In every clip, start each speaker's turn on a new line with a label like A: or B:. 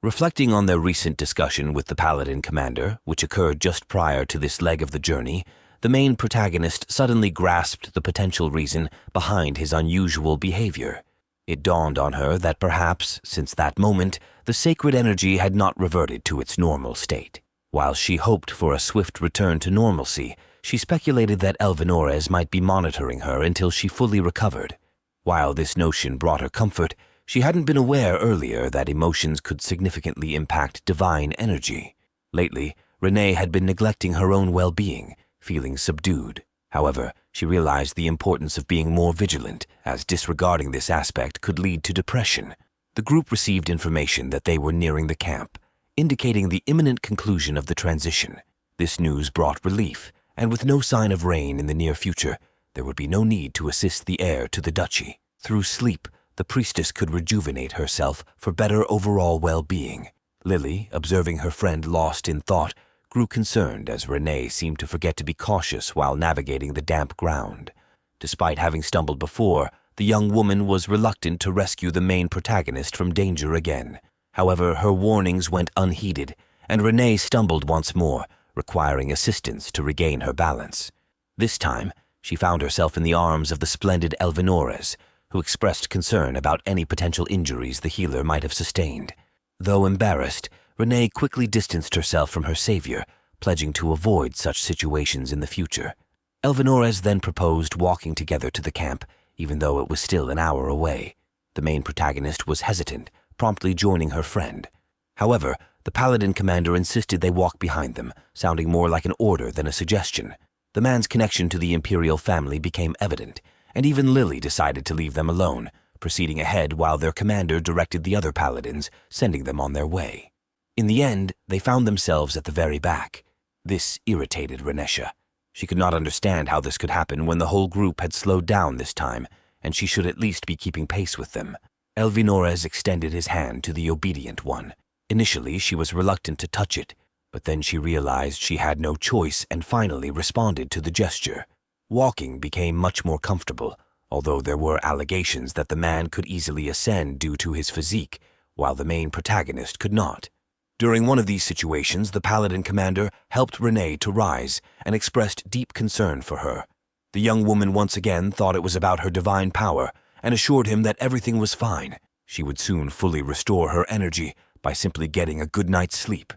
A: Reflecting on their recent discussion with the Paladin commander, which occurred just prior to this leg of the journey, the main protagonist suddenly grasped the potential reason behind his unusual behavior. It dawned on her that perhaps, since that moment, the sacred energy had not reverted to its normal state. While she hoped for a swift return to normalcy, she speculated that Elvinores might be monitoring her until she fully recovered. While this notion brought her comfort, she hadn't been aware earlier that emotions could significantly impact divine energy. Lately, Renee had been neglecting her own well-being, feeling subdued. However, she realized the importance of being more vigilant, as disregarding this aspect could lead to depression. The group received information that they were nearing the camp, indicating the imminent conclusion of the transition. This news brought relief, and with no sign of rain in the near future, there would be no need to assist the heir to the duchy. Through sleep, the priestess could rejuvenate herself for better overall well-being. Lily, observing her friend lost in thought, grew concerned as Renee seemed to forget to be cautious while navigating the damp ground. Despite having stumbled before, the young woman was reluctant to rescue the main protagonist from danger again. However, her warnings went unheeded, and Renee stumbled once more, requiring assistance to regain her balance. This time, she found herself in the arms of the splendid Elvinores, who expressed concern about any potential injuries the healer might have sustained. Though embarrassed, Renee quickly distanced herself from her savior, pledging to avoid such situations in the future. Elvinores then proposed walking together to the camp, even though it was still an hour away. The main protagonist was hesitant, promptly joining her friend. However, the Paladin commander insisted they walk behind them, sounding more like an order than a suggestion. The man's connection to the imperial family became evident, and even Lily decided to leave them alone, proceeding ahead while their commander directed the other paladins, sending them on their way. In the end, they found themselves at the very back. This irritated Renesha. She could not understand how this could happen when the whole group had slowed down this time, and she should at least be keeping pace with them. Elvinores extended his hand to the obedient one. Initially, she was reluctant to touch it, but then she realized she had no choice and finally responded to the gesture. Walking became much more comfortable, although there were allegations that the man could easily ascend due to his physique, while the main protagonist could not. During one of these situations, the Paladin commander helped Renee to rise and expressed deep concern for her. The young woman once again thought it was about her divine power and assured him that everything was fine. She would soon fully restore her energy by simply getting a good night's sleep.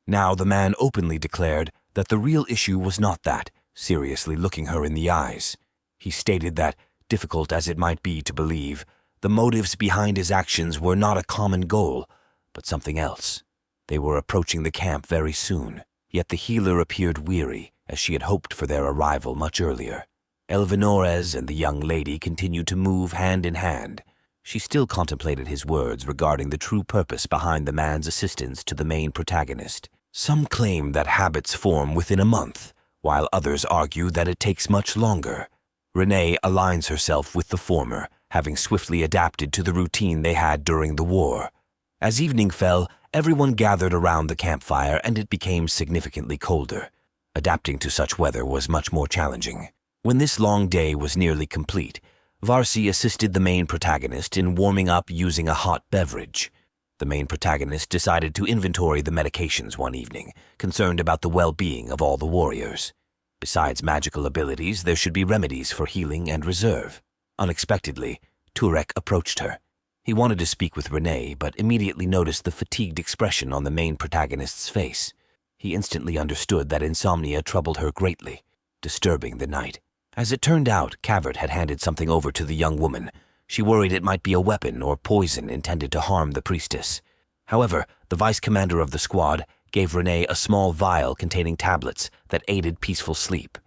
A: Now the man openly declared that the real issue was not that, seriously looking her in the eyes. He stated that, difficult as it might be to believe, the motives behind his actions were not a common goal, but something else. They were approaching the camp very soon, yet the healer appeared weary, as she had hoped for their arrival much earlier. Elvinores and the young lady continued to move hand in hand. She still contemplated his words regarding the true purpose behind the man's assistance to the main protagonist. Some claim that habits form within a month, while others argue that it takes much longer. Renee aligns herself with the former, having swiftly adapted to the routine they had during the war. As evening fell, everyone gathered around the campfire and it became significantly colder. Adapting to such weather was much more challenging. When this long day was nearly complete, Varsi assisted the main protagonist in warming up using a hot beverage. The main protagonist decided to inventory the medications one evening, concerned about the well-being of all the warriors. Besides magical abilities, there should be remedies for healing and reserve. Unexpectedly, Turek approached her. He wanted to speak with Renee, but immediately noticed the fatigued expression on the main protagonist's face. He instantly understood that insomnia troubled her greatly, disturbing the night. As it turned out, Cavert had handed something over to the young woman. She worried it might be a weapon or poison intended to harm the priestess. However, the vice-commander of the squad gave Renee a small vial containing tablets that aided peaceful sleep.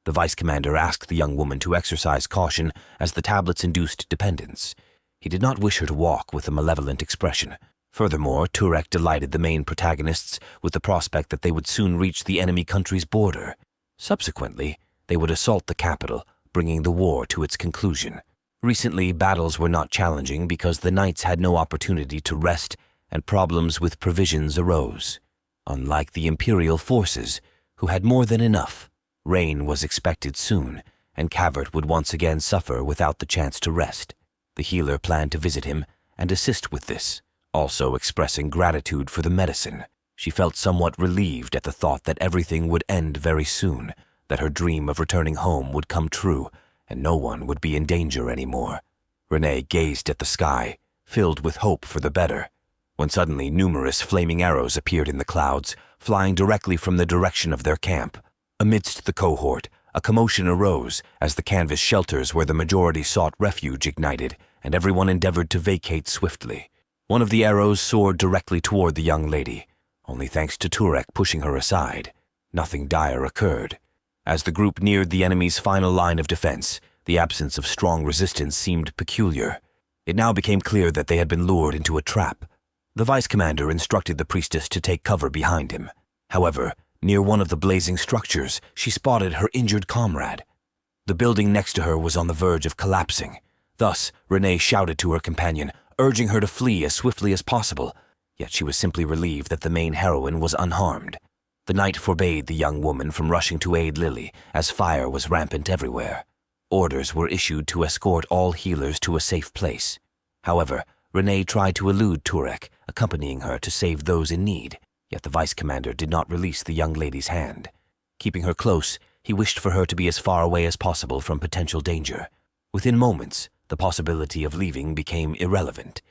A: The vice-commander asked the young woman to exercise caution as the tablets induced dependence. He did not wish her to walk with a malevolent expression. Furthermore, Turek delighted the main protagonists with the prospect that they would soon reach the enemy country's border. Subsequently, they would assault the capital, bringing the war to its conclusion. Recently, battles were not challenging because the knights had no opportunity to rest and problems with provisions arose. Unlike the imperial forces, who had more than enough, rain was expected soon, and Cavert would once again suffer without the chance to rest. The healer planned to visit him and assist with this, also expressing gratitude for the medicine. She felt somewhat relieved at the thought that everything would end very soon, that her dream of returning home would come true, and no one would be in danger anymore. Renee gazed at the sky, filled with hope for the better, when suddenly numerous flaming arrows appeared in the clouds, flying directly from the direction of their camp. Amidst the cohort, a commotion arose as the canvas shelters where the majority sought refuge ignited, and everyone endeavored to vacate swiftly. One of the arrows soared directly toward the young lady, only thanks to Turek pushing her aside. Nothing dire occurred. As the group neared the enemy's final line of defense, the absence of strong resistance seemed peculiar. It now became clear that they had been lured into a trap. The vice commander instructed the priestess to take cover behind him. However, near one of the blazing structures, she spotted her injured comrade. The building next to her was on the verge of collapsing. Thus, Renee shouted to her companion, urging her to flee as swiftly as possible. Yet she was simply relieved that the main heroine was unharmed. The knight forbade the young woman from rushing to aid Lily, as fire was rampant everywhere. Orders were issued to escort all healers to a safe place. However, Renee tried to elude Turek, accompanying her to save those in need, yet the vice commander did not release the young lady's hand. Keeping her close, he wished for her to be as far away as possible from potential danger. Within moments, the possibility of leaving became irrelevant.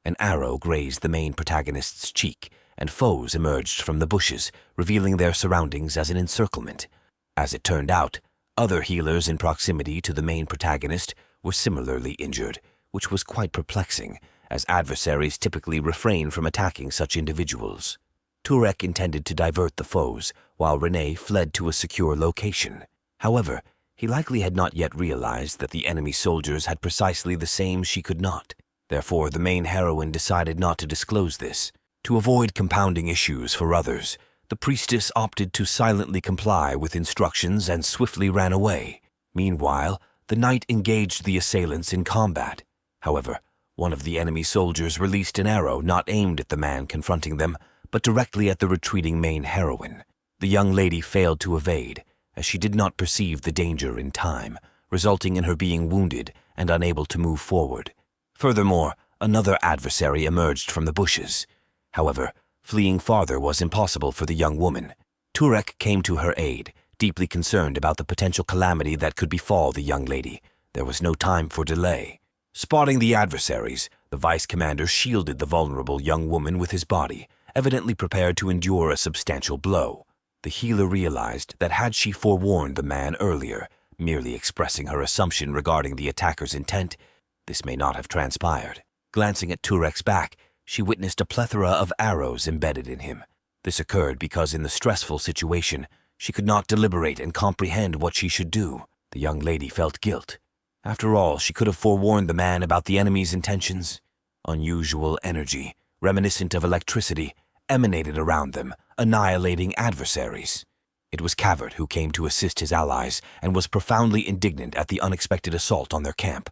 A: An arrow grazed the main protagonist's cheek, and foes emerged from the bushes, revealing their surroundings as an encirclement. As it turned out, other healers in proximity to the main protagonist were similarly injured, which was quite perplexing, as adversaries typically refrain from attacking such individuals. Turek intended to divert the foes, while Renee fled to a secure location. However, he likely had not yet realized that the enemy soldiers had precisely the same she could not. Therefore, the main heroine decided not to disclose this. To avoid compounding issues for others, the priestess opted to silently comply with instructions and swiftly ran away. Meanwhile, the knight engaged the assailants in combat. However, one of the enemy soldiers released an arrow not aimed at the man confronting them, but directly at the retreating main heroine. The young lady failed to evade, as she did not perceive the danger in time, resulting in her being wounded and unable to move forward. Furthermore, another adversary emerged from the bushes. However, fleeing farther was impossible for the young woman. Turek came to her aid, deeply concerned about the potential calamity that could befall the young lady. There was no time for delay. Spotting the adversaries, the vice commander shielded the vulnerable young woman with his body, evidently prepared to endure a substantial blow. The healer realized that had she forewarned the man earlier, merely expressing her assumption regarding the attacker's intent, this may not have transpired. Glancing at Turek's back, she witnessed a plethora of arrows embedded in him. This occurred because in the stressful situation, she could not deliberate and comprehend what she should do. The young lady felt guilt. After all, she could have forewarned the man about the enemy's intentions. Unusual energy, reminiscent of electricity, emanated around them, annihilating adversaries. It was Cavert who came to assist his allies and was profoundly indignant at the unexpected assault on their camp.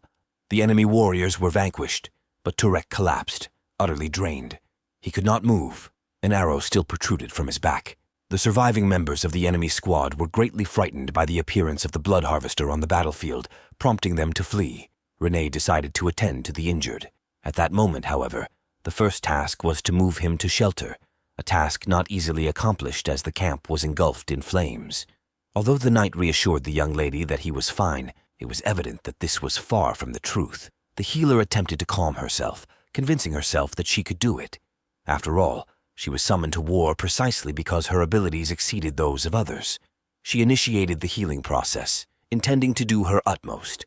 A: The enemy warriors were vanquished, but Turek collapsed, utterly drained. He could not move. An arrow still protruded from his back. The surviving members of the enemy squad were greatly frightened by the appearance of the blood harvester on the battlefield, prompting them to flee. Renee decided to attend to the injured. At that moment, however, the first task was to move him to shelter, a task not easily accomplished as the camp was engulfed in flames. Although the knight reassured the young lady that he was fine, it was evident that this was far from the truth. The healer attempted to calm herself, convincing herself that she could do it. After all, she was summoned to war precisely because her abilities exceeded those of others. She initiated the healing process, intending to do her utmost.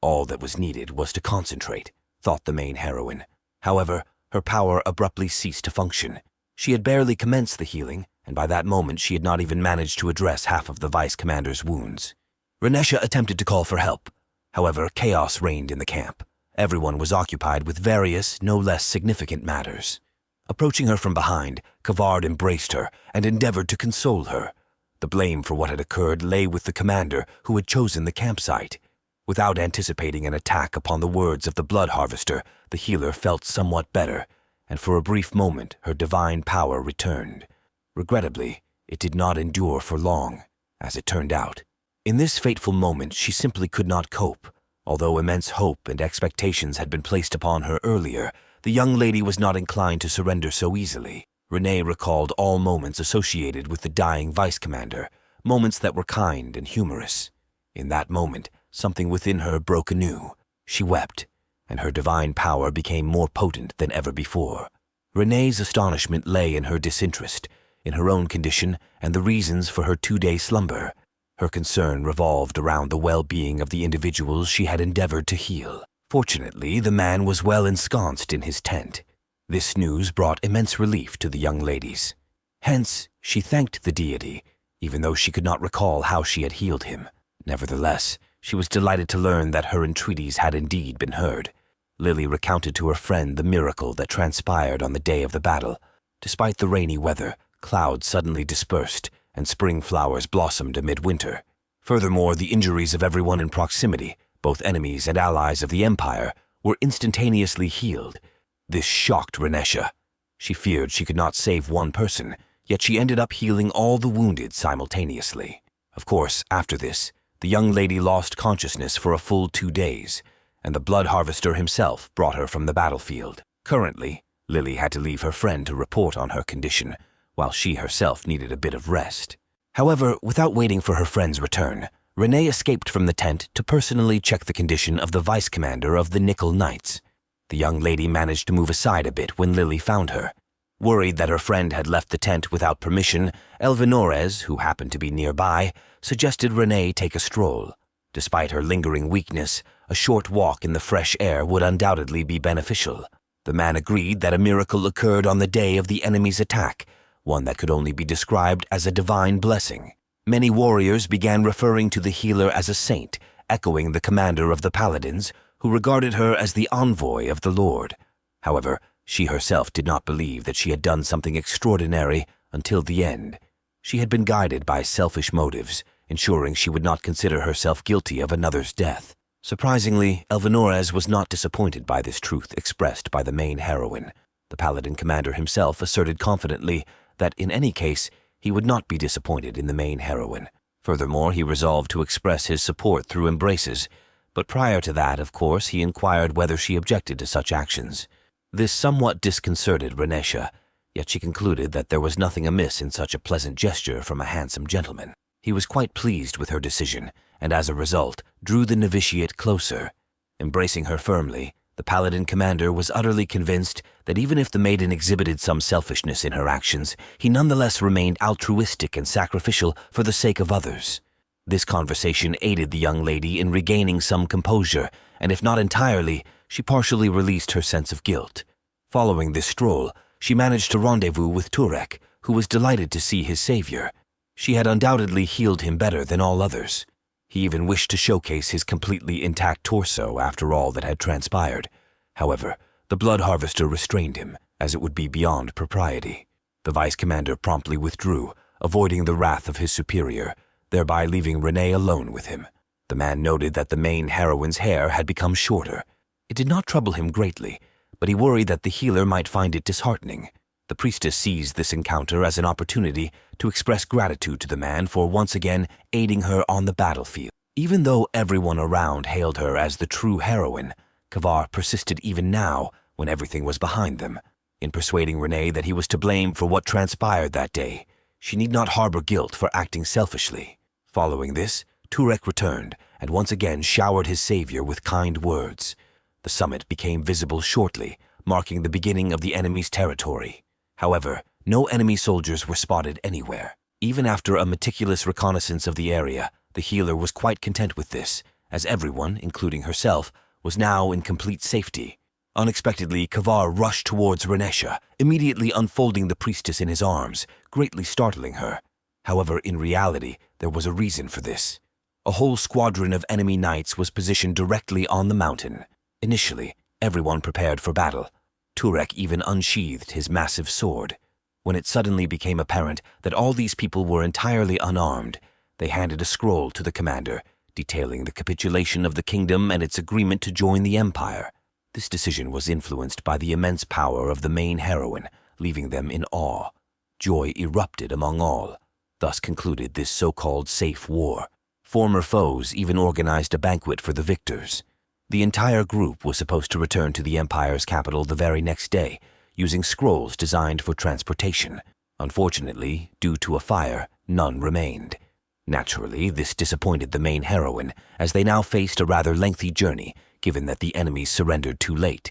A: All that was needed was to concentrate, thought the main heroine. However, her power abruptly ceased to function. She had barely commenced the healing, and by that moment she had not even managed to address half of the vice commander's wounds. Renesha attempted to call for help. However, chaos reigned in the camp. Everyone was occupied with various, no less significant matters. Approaching her from behind, Kavard embraced her and endeavored to console her. The blame for what had occurred lay with the commander who had chosen the campsite. Without anticipating an attack upon the words of the blood harvester, the healer felt somewhat better, and for a brief moment her divine power returned. Regrettably, it did not endure for long, as it turned out. In this fateful moment she simply could not cope. Although immense hope and expectations had been placed upon her earlier, the young lady was not inclined to surrender so easily. Renee recalled all moments associated with the dying vice commander, moments that were kind and humorous. In that moment, something within her broke anew. She wept, and her divine power became more potent than ever before. Renee's astonishment lay in her disinterest, in her own condition and the reasons for her 2-day slumber. Her concern revolved around the well-being of the individuals she had endeavored to heal. Fortunately, the man was well ensconced in his tent. This news brought immense relief to the young ladies. Hence, she thanked the deity, even though she could not recall how she had healed him. Nevertheless, she was delighted to learn that her entreaties had indeed been heard. Lily recounted to her friend the miracle that transpired on the day of the battle. Despite the rainy weather, clouds suddenly dispersed, and spring flowers blossomed amid winter. Furthermore, the injuries of everyone in proximity, both enemies and allies of the Empire, were instantaneously healed. This shocked Renesha. She feared she could not save one person, yet she ended up healing all the wounded simultaneously. Of course, after this, the young lady lost consciousness for a full 2 days, and the blood harvester himself brought her from the battlefield. Currently, Lily had to leave her friend to report on her condition, while she herself needed a bit of rest. However, without waiting for her friend's return, Renee escaped from the tent to personally check the condition of the vice commander of the Nickel Knights. The young lady managed to move aside a bit when Lily found her. Worried that her friend had left the tent without permission, Elvinores, who happened to be nearby, suggested Renee take a stroll. Despite her lingering weakness, a short walk in the fresh air would undoubtedly be beneficial. The man agreed that a miracle occurred on the day of the enemy's attack, one that could only be described as a divine blessing. Many warriors began referring to the healer as a saint, echoing the commander of the paladins, who regarded her as the envoy of the Lord. However, she herself did not believe that she had done something extraordinary until the end. She had been guided by selfish motives, ensuring she would not consider herself guilty of another's death. Surprisingly, Elvinores was not disappointed by this truth expressed by the main heroine. The paladin commander himself asserted confidently that in any case, he would not be disappointed in the main heroine. Furthermore, he resolved to express his support through embraces, but prior to that, of course, he inquired whether she objected to such actions. This somewhat disconcerted Renesha, yet she concluded that there was nothing amiss in such a pleasant gesture from a handsome gentleman. He was quite pleased with her decision, and as a result, drew the novitiate closer. Embracing her firmly, the paladin commander was utterly convinced that even if the maiden exhibited some selfishness in her actions, he nonetheless remained altruistic and sacrificial for the sake of others. This conversation aided the young lady in regaining some composure, and if not entirely, she partially released her sense of guilt. Following this stroll, she managed to rendezvous with Turek, who was delighted to see his savior. She had undoubtedly healed him better than all others. He even wished to showcase his completely intact torso after all that had transpired. However, the blood harvester restrained him, as it would be beyond propriety. The vice commander promptly withdrew, avoiding the wrath of his superior, thereby leaving Renee alone with him. The man noted that the main heroine's hair had become shorter. It did not trouble him greatly, but he worried that the healer might find it disheartening. The priestess seized this encounter as an opportunity to express gratitude to the man for once again aiding her on the battlefield. Even though everyone around hailed her as the true heroine, Kavar persisted even now when everything was behind them. In persuading Renee that he was to blame for what transpired that day, she need not harbor guilt for acting selfishly. Following this, Turek returned and once again showered his savior with kind words. The summit became visible shortly, marking the beginning of the enemy's territory. However, no enemy soldiers were spotted anywhere. Even after a meticulous reconnaissance of the area, the healer was quite content with this, as everyone, including herself, was now in complete safety. Unexpectedly, Kavar rushed towards Renesha, immediately unfolding the priestess in his arms, greatly startling her. However, in reality, there was a reason for this. A whole squadron of enemy knights was positioned directly on the mountain. Initially, everyone prepared for battle. Turek even unsheathed his massive sword. When it suddenly became apparent that all these people were entirely unarmed, they handed a scroll to the commander, detailing the capitulation of the kingdom and its agreement to join the empire. This decision was influenced by the immense power of the main heroine, leaving them in awe. Joy erupted among all. Thus concluded this so-called safe war. Former foes even organized a banquet for the victors. The entire group was supposed to return to the Empire's capital the very next day, using scrolls designed for transportation. Unfortunately, due to a fire, none remained. Naturally, this disappointed the main heroine, as they now faced a rather lengthy journey, given that the enemies surrendered too late.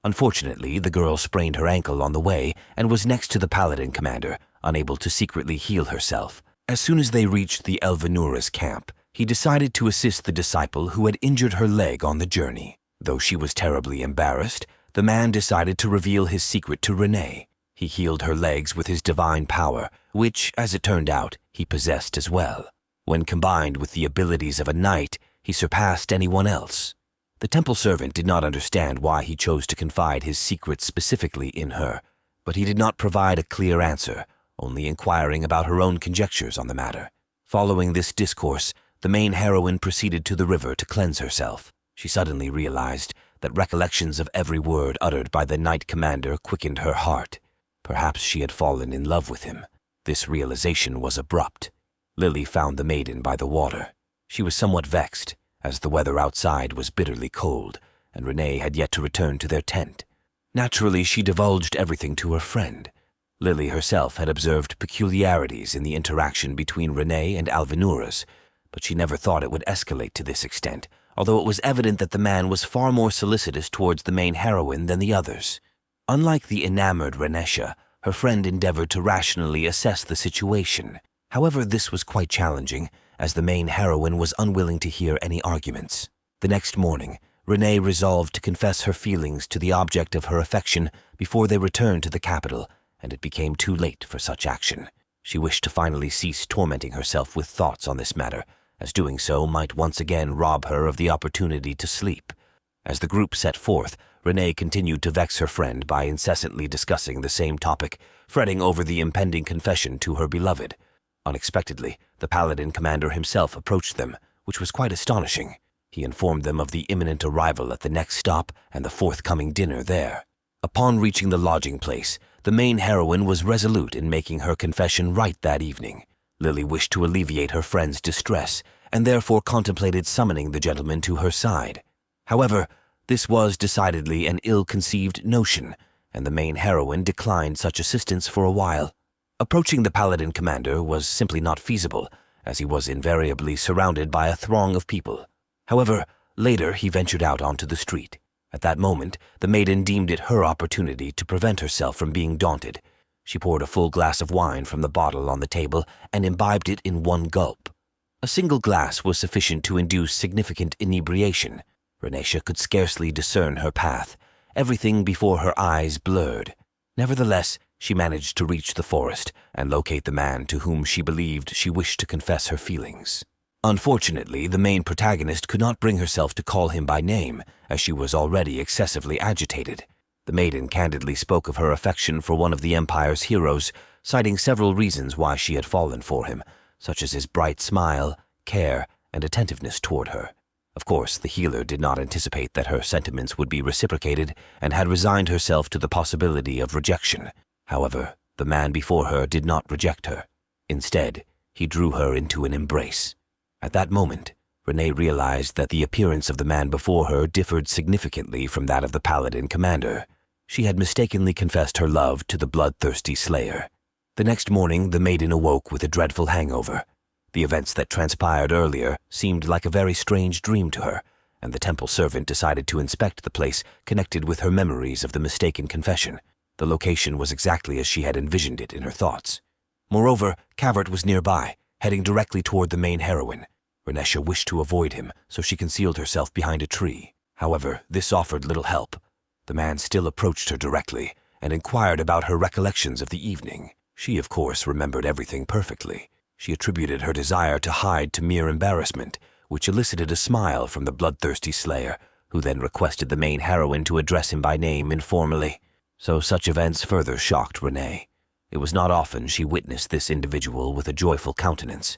A: Unfortunately, the girl sprained her ankle on the way and was next to the Paladin commander, unable to secretly heal herself. As soon as they reached the Elvanura's camp, he decided to assist the disciple who had injured her leg on the journey. Though she was terribly embarrassed, the man decided to reveal his secret to Renee. He healed her legs with his divine power, which, as it turned out, he possessed as well. When combined with the abilities of a knight, he surpassed anyone else. The temple servant did not understand why he chose to confide his secret specifically in her, but he did not provide a clear answer, only inquiring about her own conjectures on the matter. Following this discourse, the main heroine proceeded to the river to cleanse herself. She suddenly realized that recollections of every word uttered by the knight commander quickened her heart. Perhaps she had fallen in love with him. This realization was abrupt. Lily found the maiden by the water. She was somewhat vexed, as the weather outside was bitterly cold, and Renee had yet to return to their tent. Naturally, she divulged everything to her friend. Lily herself had observed peculiarities in the interaction between Renee and Alvanuras, but she never thought it would escalate to this extent, although it was evident that the man was far more solicitous towards the main heroine than the others. Unlike the enamored Renesha, her friend endeavored to rationally assess the situation. However, this was quite challenging, as the main heroine was unwilling to hear any arguments. The next morning, Renee resolved to confess her feelings to the object of her affection before they returned to the capital, and it became too late for such action. She wished to finally cease tormenting herself with thoughts on this matter, as doing so might once again rob her of the opportunity to sleep. As the group set forth, Renee continued to vex her friend by incessantly discussing the same topic, fretting over the impending confession to her beloved. Unexpectedly, the Paladin commander himself approached them, which was quite astonishing. He informed them of the imminent arrival at the next stop and the forthcoming dinner there. Upon reaching the lodging place, the main heroine was resolute in making her confession right that evening. Lily wished to alleviate her friend's distress, and therefore contemplated summoning the gentleman to her side. However, this was decidedly an ill-conceived notion, and the main heroine declined such assistance for a while. Approaching the Paladin commander was simply not feasible, as he was invariably surrounded by a throng of people. However, later he ventured out onto the street. At that moment, the maiden deemed it her opportunity to prevent herself from being daunted. She poured a full glass of wine from the bottle on the table and imbibed it in one gulp. A single glass was sufficient to induce significant inebriation. Renesha could scarcely discern her path. Everything before her eyes blurred. Nevertheless, she managed to reach the forest and locate the man to whom she believed she wished to confess her feelings. Unfortunately, the main protagonist could not bring herself to call him by name, as she was already excessively agitated. The maiden candidly spoke of her affection for one of the Empire's heroes, citing several reasons why she had fallen for him, such as his bright smile, care, and attentiveness toward her. Of course, the healer did not anticipate that her sentiments would be reciprocated and had resigned herself to the possibility of rejection. However, the man before her did not reject her. Instead, he drew her into an embrace. At that moment, Renee realized that the appearance of the man before her differed significantly from that of the Paladin commander. She had mistakenly confessed her love to the bloodthirsty slayer. The next morning, the maiden awoke with a dreadful hangover. The events that transpired earlier seemed like a very strange dream to her, and the temple servant decided to inspect the place connected with her memories of the mistaken confession. The location was exactly as she had envisioned it in her thoughts. Moreover, Cavert was nearby, heading directly toward the main heroine. Renesha wished to avoid him, so she concealed herself behind a tree. However, this offered little help. The man still approached her directly and inquired about her recollections of the evening. She, of course, remembered everything perfectly. She attributed her desire to hide to mere embarrassment, which elicited a smile from the bloodthirsty slayer, who then requested the main heroine to address him by name informally. So such events further shocked Renee. It was not often she witnessed this individual with a joyful countenance.